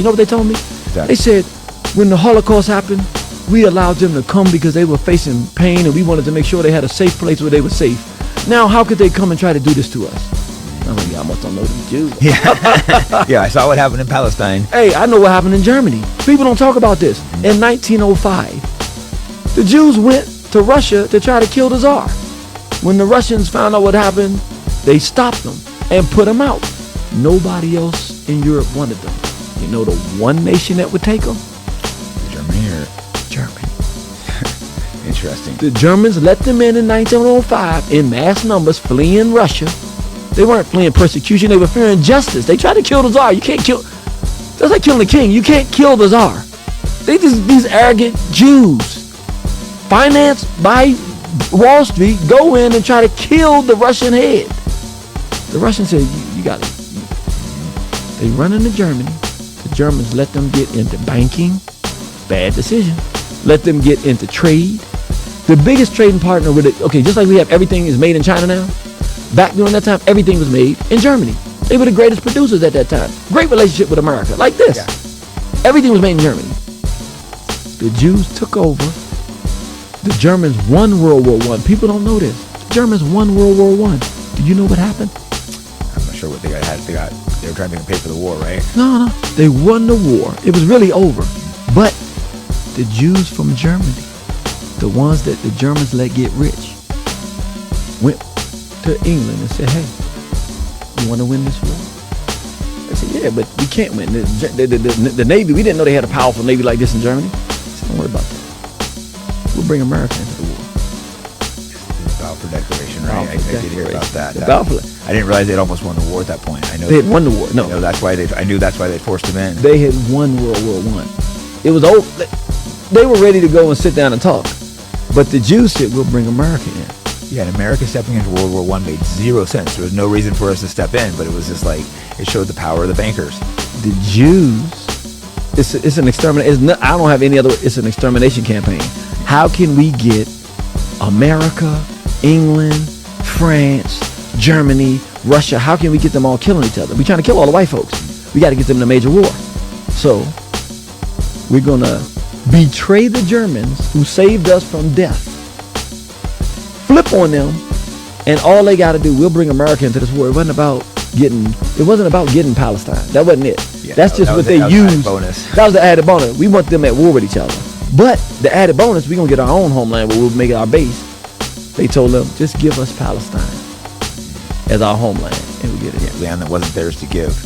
You know what they told me? Exactly. They said, when the Holocaust happened, we allowed them to come because they were facing pain and we wanted to make sure they had a safe place where they were safe. Now, how could they come and try to do this to us? I mean, I must don't know the Jews. Yeah. Yeah, I saw what happened in Palestine. Hey, I know what happened in Germany. People don't talk about this. In 1905, the Jews went to Russia to try to kill the Tsar. When the Russians found out what happened, they stopped them and put them out. Nobody else in Europe wanted them. You know the one nation that would take them? Germany or? Germany. Interesting. The Germans let them in 1905 in mass numbers, fleeing Russia. They weren't fleeing persecution, they were fearing justice. They tried to kill the Tsar. You can't kill, that's like killing the king. You can't kill the Tsar. They just, these arrogant Jews, financed by Wall Street, go in and try to kill the Russian head. The Russians said, you got it. They run into Germany. The Germans let them get into banking. Bad decision. Let them get into trade. The biggest trading partner with it, okay, just like we have everything is made in China now, back during that time, everything was made in Germany. They were the greatest producers at that time. Great relationship with America, like this. Yeah. Everything was made in Germany. The Jews took over. The Germans won World War I. People don't know this. The Germans won World War I. Do you know what happened? I'm not sure what they were trying to pay for the war, right? No. They won the war. It was really over. But the Jews from Germany, the ones that the Germans let get rich, went to England and said, hey, you want to win this war? They said, yeah, but we can't win. The Navy, we didn't know they had a powerful Navy like this in Germany. I said, don't worry about that. We'll bring America into the war. The Balfour Declaration, right? I did hear about that. I didn't realize they'd almost won the war at that point. I know they had won the war. No, I knew that's why they forced them in. They had won World War I. It was over. They were ready to go and sit down and talk, but the Jews said, "We'll bring America in." Yeah, and America stepping into World War I made zero sense. There was no reason for us to step in, but it was just like it showed the power of the bankers. The Jews, it's an extermination. I don't have any other. It's an extermination campaign. How can we get America, England, France, Germany, Russia? How can we get them all killing each other? We're trying to kill all the white folks. We got to get them in a major war. So we're gonna betray the Germans who saved us from death. Flip on them, and all they got to do, we'll bring America into this war. It wasn't about getting Palestine. That wasn't it. Yeah, that's just what they used. That was the added bonus. We want them at war with each other. But the added bonus, we're going to get our own homeland where we'll make it our base. They told them, just give us Palestine as our homeland, and we get it. Yeah, land that wasn't theirs to give.